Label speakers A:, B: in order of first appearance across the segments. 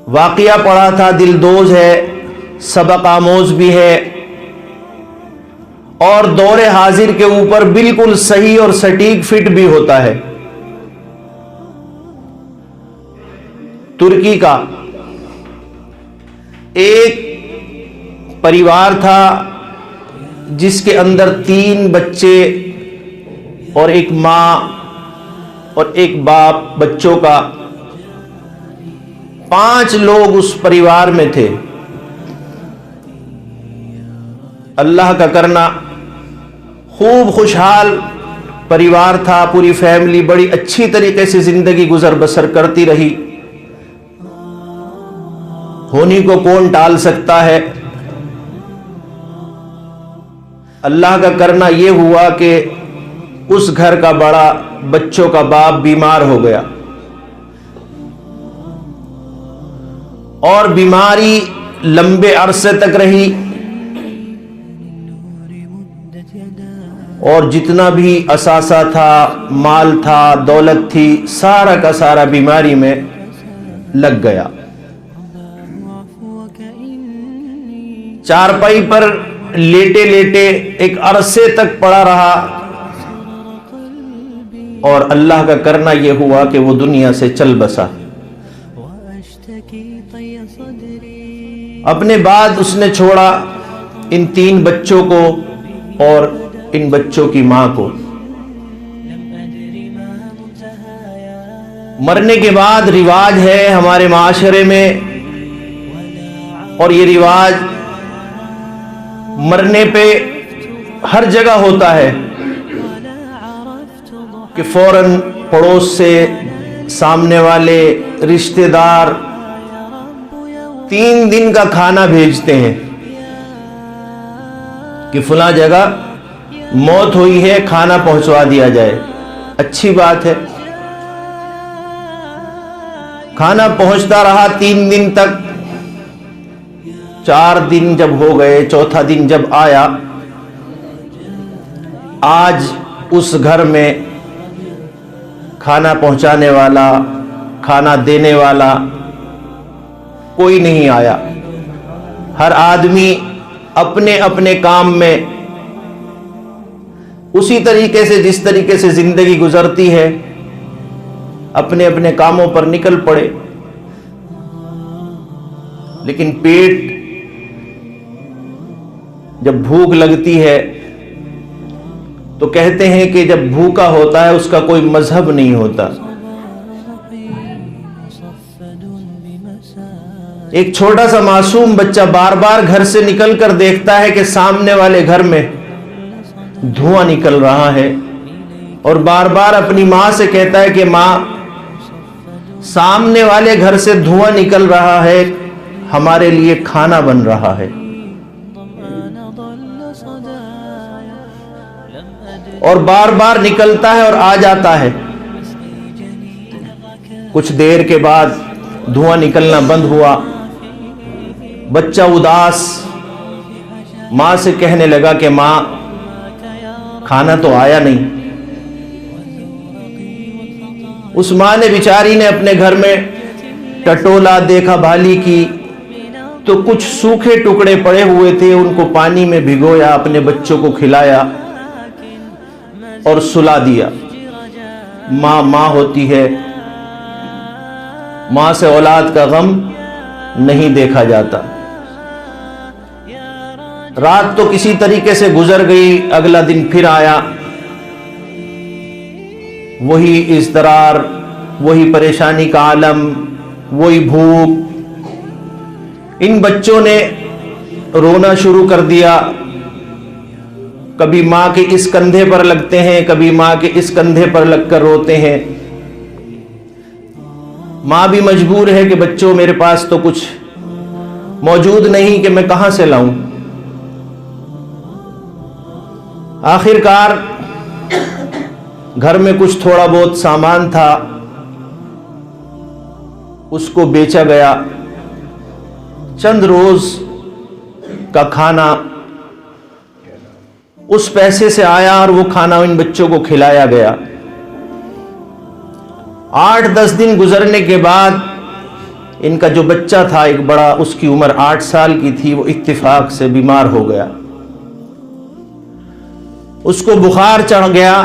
A: واقعہ پڑھا تھا، دلدوز ہے، سبق آموز بھی ہے، اور دور حاضر کے اوپر بالکل صحیح اور سٹیک فٹ بھی ہوتا ہے۔ ترکی کا ایک پریوار تھا جس کے اندر 3 بچے اور ایک ماں اور ایک باپ بچوں کا، 5 لوگ اس پریوار میں تھے۔ اللہ کا کرنا خوب خوشحال پریوار تھا، پوری فیملی بڑی اچھی طریقے سے زندگی گزر بسر کرتی رہی۔ ہونی کو کون ٹال سکتا ہے؟ اللہ کا کرنا یہ ہوا کہ اس گھر کا بڑا بچوں کا باپ بیمار ہو گیا، اور بیماری لمبے عرصے تک رہی، اور جتنا بھی اثاثہ تھا، مال تھا، دولت تھی، سارا کا سارا بیماری میں لگ گیا۔ چارپائی پر لیٹے لیٹے ایک عرصے تک پڑا رہا، اور اللہ کا کرنا یہ ہوا کہ وہ دنیا سے چل بسا۔ اپنے بعد اس نے چھوڑا ان 3 بچوں کو اور ان بچوں کی ماں کو۔ مرنے کے بعد رواج ہے ہمارے معاشرے میں، اور یہ رواج مرنے پہ ہر جگہ ہوتا ہے کہ فوراً پڑوس سے، سامنے والے رشتہ دار 3 دن کا کھانا بھیجتے ہیں کہ فلاں جگہ موت ہوئی ہے، کھانا پہنچوا دیا جائے۔ اچھی بات ہے، کھانا پہنچتا رہا 3 دن تک۔ 4 دن جب ہو گئے، چوتھا دن جب آیا، آج اس گھر میں کھانا پہنچانے والا، کھانا دینے والا کوئی نہیں آیا۔ ہر آدمی اپنے اپنے کام میں اسی طریقے سے، جس طریقے سے زندگی گزرتی ہے، اپنے اپنے کاموں پر نکل پڑے۔ لیکن پیٹ جب بھوک لگتی ہے تو کہتے ہیں کہ جب بھوکا ہوتا ہے اس کا کوئی مذہب نہیں ہوتا۔ ایک چھوٹا سا معصوم بچہ بار بار گھر سے نکل کر دیکھتا ہے کہ سامنے والے گھر میں دھواں نکل رہا ہے، اور بار بار اپنی ماں سے کہتا ہے کہ ماں، سامنے والے گھر سے دھواں نکل رہا ہے، ہمارے لیے کھانا بن رہا ہے۔ اور بار بار نکلتا ہے اور آ جاتا ہے۔ کچھ دیر کے بعد دھواں نکلنا بند ہوا، بچہ اداس ماں سے کہنے لگا کہ ماں، کھانا تو آیا نہیں۔ اس ماں نے بیچاری نے اپنے گھر میں ٹٹولا، دیکھا بھالی کی، تو کچھ سوکھے ٹکڑے پڑے ہوئے تھے، ان کو پانی میں بھگویا، اپنے بچوں کو کھلایا اور سلا دیا۔ ماں ماں ہوتی ہے، ماں سے اولاد کا غم نہیں دیکھا جاتا۔ رات تو کسی طریقے سے گزر گئی، اگلا دن پھر آیا، وہی اضطرار، وہی پریشانی کا عالم، وہی بھوک۔ ان بچوں نے رونا شروع کر دیا، کبھی ماں کے اس کندھے پر لگتے ہیں، کبھی ماں کے اس کندھے پر لگ کر روتے ہیں۔ ماں بھی مجبور ہے کہ بچوں، میرے پاس تو کچھ موجود نہیں کہ میں کہاں سے لاؤں۔ آخر کار گھر میں کچھ تھوڑا بہت سامان تھا، اس کو بیچا گیا، چند روز کا کھانا اس پیسے سے آیا، اور وہ کھانا ان بچوں کو کھلایا گیا۔ 8-10 دن گزرنے کے بعد ان کا جو بچہ تھا ایک بڑا، اس کی عمر 8 سال کی تھی، وہ اتفاق سے بیمار ہو گیا، اس کو بخار چڑھ گیا،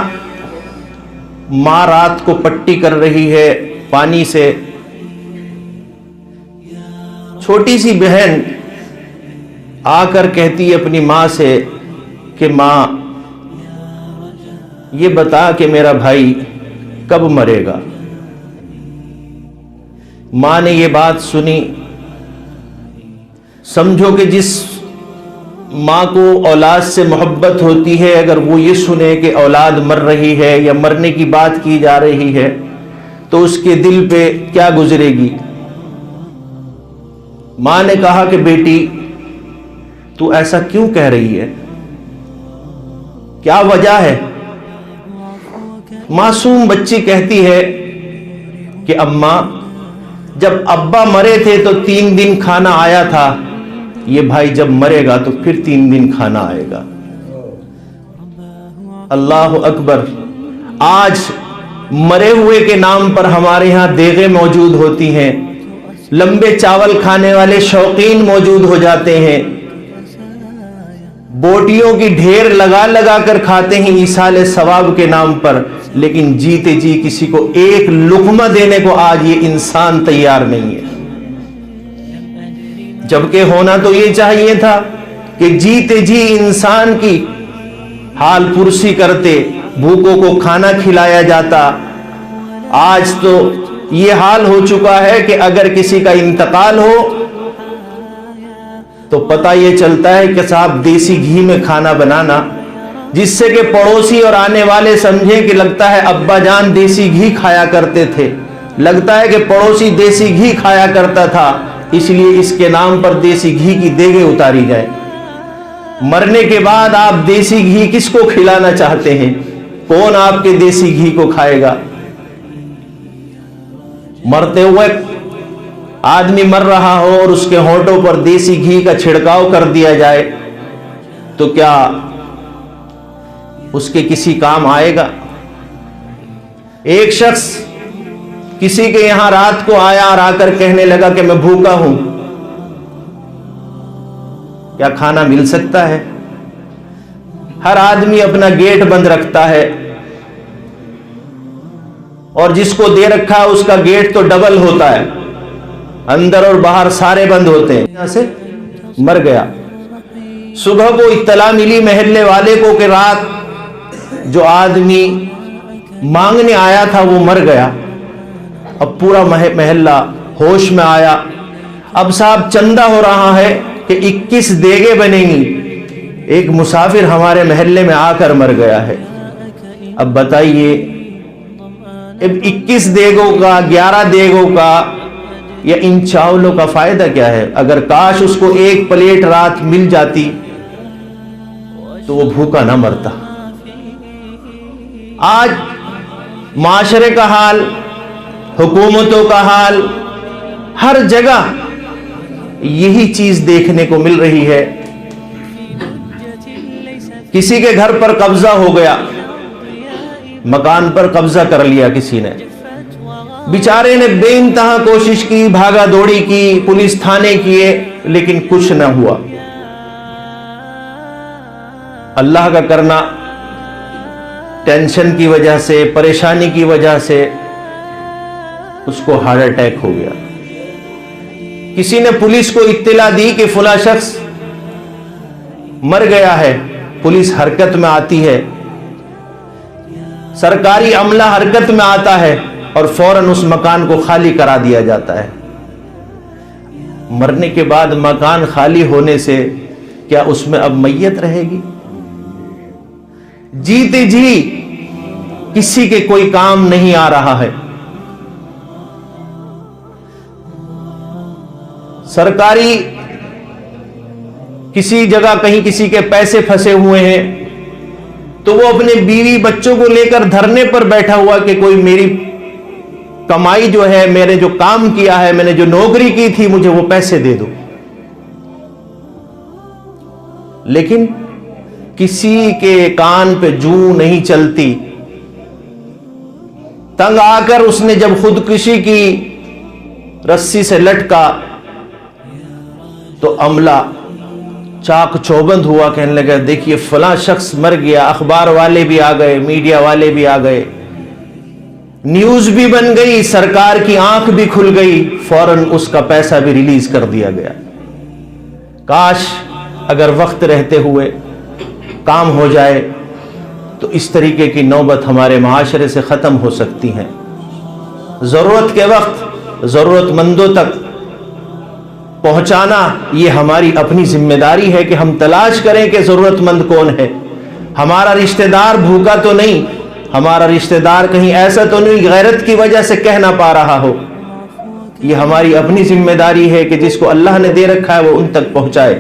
A: ماں رات کو پٹی کر رہی ہے پانی سے، چھوٹی سی بہن آ کر کہتی ہے اپنی ماں سے کہ ماں یہ بتا کہ میرا بھائی کب مرے گا۔ ماں نے یہ بات سنی، سمجھو کہ جس ماں کو اولاد سے محبت ہوتی ہے، اگر وہ یہ سنے کہ اولاد مر رہی ہے یا مرنے کی بات کی جا رہی ہے تو اس کے دل پہ کیا گزرے گی۔ ماں نے کہا کہ بیٹی تو ایسا کیوں کہہ رہی ہے، کیا وجہ ہے؟ معصوم بچی کہتی ہے کہ اماں جب ابا مرے تھے تو 3 دن کھانا آیا تھا، یہ بھائی جب مرے گا تو پھر 3 دن کھانا آئے گا۔ اللہ اکبر! آج مرے ہوئے کے نام پر ہمارے ہاں دیگیں موجود ہوتی ہیں، لمبے چاول کھانے والے شوقین موجود ہو جاتے ہیں، بوٹیوں کی ڈھیر لگا لگا کر کھاتے ہیں ایصال ثواب کے نام پر، لیکن جیتے جی کسی کو ایک لقمہ دینے کو آج یہ انسان تیار نہیں ہے۔ جبکہ ہونا تو یہ چاہیے تھا کہ جیتے جی انسان کی حال پرسی کرتے، بھوکوں کو کھانا کھلایا جاتا۔ آج تو یہ حال ہو چکا ہے کہ اگر کسی کا انتقال ہو تو پتہ یہ چلتا ہے کہ صاحب دیسی گھی میں کھانا بنانا، جس سے کہ پڑوسی اور آنے والے سمجھیں کہ لگتا ہے ابا جان دیسی گھی کھایا کرتے تھے، لگتا ہے کہ پڑوسی دیسی گھی کھایا کرتا تھا، اس لیے اس کے نام پر دیسی گھی کی دیگیں اتاری جائیں۔ مرنے کے بعد آپ دیسی گھی کس کو کھلانا چاہتے ہیں؟ کون آپ کے دیسی گھی کو کھائے گا؟ مرتے ہوئے آدمی مر رہا ہو اور اس کے ہونٹوں پر دیسی گھی کا چھڑکاؤ کر دیا جائے تو کیا اس کے کسی کام آئے گا؟ ایک شخص کسی کے یہاں رات کو آیا اور آ کر کہنے لگا کہ میں بھوکا ہوں، کیا کھانا مل سکتا ہے؟ ہر آدمی اپنا گیٹ بند رکھتا ہے اور جس کو دے رکھا ہے اس کا گیٹ تو ڈبل ہوتا ہے، اندر اور باہر سارے بند ہوتے ہیں۔ یہاں سے مر گیا۔ صبح کو اطلاع ملی محلے والے کو کہ رات جو آدمی مانگنے آیا تھا وہ مر گیا۔ اب پورا محلہ ہوش میں آیا، اب صاحب چندہ ہو رہا ہے کہ 21 دیگیں بنیں گی، ایک مسافر ہمارے محلے میں آ کر مر گیا ہے۔ اب بتائیے 21 دیگوں کا، 11 دیگوں کا یا ان چاولوں کا فائدہ کیا ہے؟ اگر کاش اس کو ایک پلیٹ رات مل جاتی تو وہ بھوکا نہ مرتا۔ آج معاشرے کا حال، حکومتوں کا حال، ہر جگہ یہی چیز دیکھنے کو مل رہی ہے۔ کسی کے گھر پر قبضہ ہو گیا، مکان پر قبضہ کر لیا کسی نے، بیچارے نے بے انتہا کوشش کی، بھاگا دوڑی کی، پولیس تھانے کیے، لیکن کچھ نہ ہوا۔ اللہ کا کرنا ٹینشن کی وجہ سے، پریشانی کی وجہ سے اس کو ہارٹ اٹیک ہو گیا۔ کسی نے پولیس کو اطلاع دی کہ فلاں شخص مر گیا ہے، پولیس حرکت میں آتی ہے، سرکاری عملہ حرکت میں آتا ہے اور فوراً اس مکان کو خالی کرا دیا جاتا ہے۔ مرنے کے بعد مکان خالی ہونے سے کیا اس میں اب میت رہے گی؟ جیتے جی کسی کے کوئی کام نہیں آ رہا ہے۔ سرکاری کسی جگہ کہیں کسی کے پیسے پھنسے ہوئے ہیں تو وہ اپنے بیوی بچوں کو لے کر دھرنے پر بیٹھا ہوا کہ کوئی میری کمائی جو ہے، میں نے جو کام کیا ہے، میں نے جو نوکری کی تھی، مجھے وہ پیسے دے دو۔ لیکن کسی کے کان پہ جوں نہیں چلتی۔ تنگ آ کر اس نے جب خودکشی کی رسی سے لٹکا تو عملہ چاق چوبند ہوا، کہنے لگا دیکھیے فلاں شخص مر گیا، اخبار والے بھی آ گئے، میڈیا والے بھی آ گئے، نیوز بھی بن گئی، سرکار کی آنکھ بھی کھل گئی، فوراً اس کا پیسہ بھی ریلیز کر دیا گیا۔ کاش اگر وقت رہتے ہوئے کام ہو جائے تو اس طریقے کی نوبت ہمارے معاشرے سے ختم ہو سکتی ہیں۔ ضرورت کے وقت ضرورت مندوں تک پہنچانا یہ ہماری اپنی ذمہ داری ہے کہ ہم تلاش کریں کہ ضرورت مند کون ہے۔ ہمارا رشتہ دار بھوکا تو نہیں، ہمارا رشتہ دار کہیں ایسا تو نہیں غیرت کی وجہ سے کہہ نہ پا رہا ہو۔ یہ ہماری اپنی ذمہ داری ہے کہ جس کو اللہ نے دے رکھا ہے وہ ان تک پہنچائے۔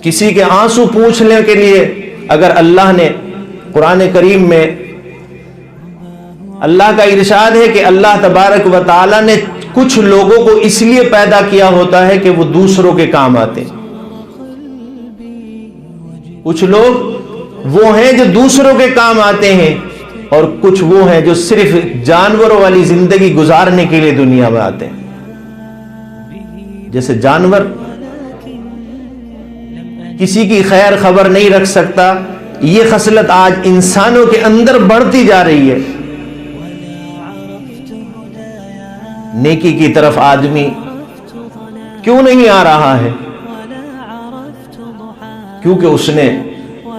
A: کسی کے آنسو پوچھنے کے لیے اگر اللہ نے قرآن کریم میں اللہ کا ارشاد ہے کہ اللہ تبارک و تعالی نے کچھ لوگوں کو اس لیے پیدا کیا ہوتا ہے کہ وہ دوسروں کے کام آتے ہیں۔ کچھ لوگ وہ ہیں جو دوسروں کے کام آتے ہیں، اور کچھ وہ ہیں جو صرف جانوروں والی زندگی گزارنے کے لیے دنیا میں آتے ہیں۔ جیسے جانور کسی کی خیر خبر نہیں رکھ سکتا، یہ خصلت آج انسانوں کے اندر بڑھتی جا رہی ہے۔ نیکی کی طرف آدمی کیوں نہیں آ رہا ہے؟ کیونکہ اس نے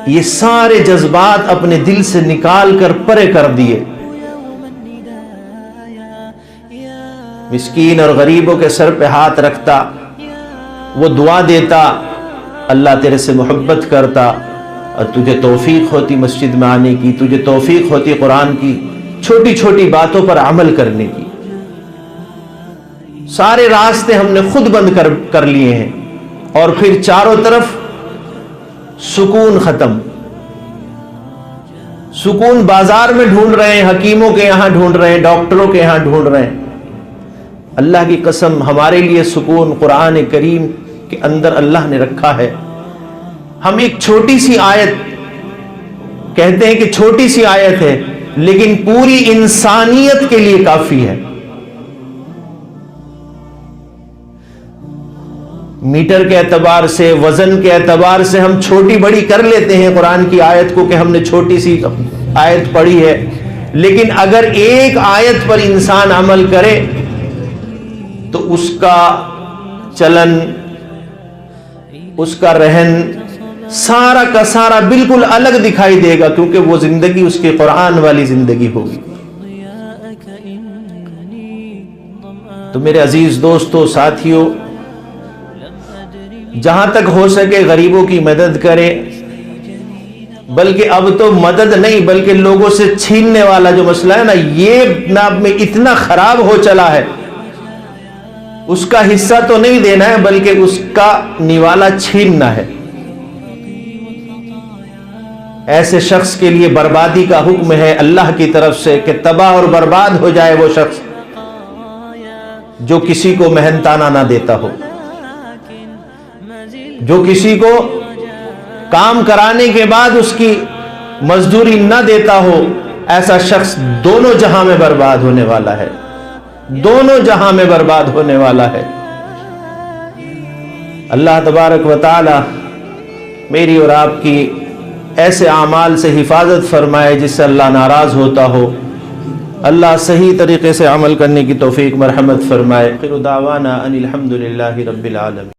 A: یہ سارے جذبات اپنے دل سے نکال کر پرے کر دیے۔ مسکین اور غریبوں کے سر پہ ہاتھ رکھتا، وہ دعا دیتا، اللہ تیرے سے محبت کرتا، اور تجھے توفیق ہوتی مسجد میں آنے کی، تجھے توفیق ہوتی قرآن کی چھوٹی چھوٹی باتوں پر عمل کرنے کی۔ سارے راستے ہم نے خود بند کر لیے ہیں، اور پھر چاروں طرف سکون ختم۔ سکون بازار میں ڈھونڈ رہے ہیں، حکیموں کے یہاں ڈھونڈ رہے ہیں، ڈاکٹروں کے یہاں ڈھونڈ رہے ہیں۔ اللہ کی قسم ہمارے لیے سکون قرآن کریم کے اندر اللہ نے رکھا ہے۔ ہم ایک چھوٹی سی آیت کہتے ہیں کہ چھوٹی سی آیت ہے، لیکن پوری انسانیت کے لیے کافی ہے۔ میٹر کے اعتبار سے، وزن کے اعتبار سے ہم چھوٹی بڑی کر لیتے ہیں قرآن کی آیت کو کہ ہم نے چھوٹی سی آیت پڑھی ہے، لیکن اگر ایک آیت پر انسان عمل کرے تو اس کا چلن، اس کا رہن سارا کا سارا بالکل الگ دکھائی دے گا، کیونکہ وہ زندگی اس کی قرآن والی زندگی ہوگی۔ تو میرے عزیز دوستو، ساتھیو، جہاں تک ہو سکے غریبوں کی مدد کریں، بلکہ اب تو مدد نہیں بلکہ لوگوں سے چھیننے والا جو مسئلہ ہے نا، یہ ناب میں اتنا خراب ہو چلا ہے، اس کا حصہ تو نہیں دینا ہے بلکہ اس کا نوالا چھیننا ہے۔ ایسے شخص کے لیے بربادی کا حکم ہے اللہ کی طرف سے کہ تباہ اور برباد ہو جائے وہ شخص جو کسی کو محنتانہ نہ دیتا ہو، جو کسی کو کام کرانے کے بعد اس کی مزدوری نہ دیتا ہو۔ ایسا شخص دونوں جہاں میں برباد ہونے والا ہے، دونوں جہاں میں برباد ہونے والا ہے۔ اللہ تبارک و تعالی میری اور آپ کی ایسے اعمال سے حفاظت فرمائے جس سے اللہ ناراض ہوتا ہو۔ اللہ صحیح طریقے سے عمل کرنے کی توفیق مرحمت فرمائے۔ آخر دعوانا ان الحمد للہ رب العالمین۔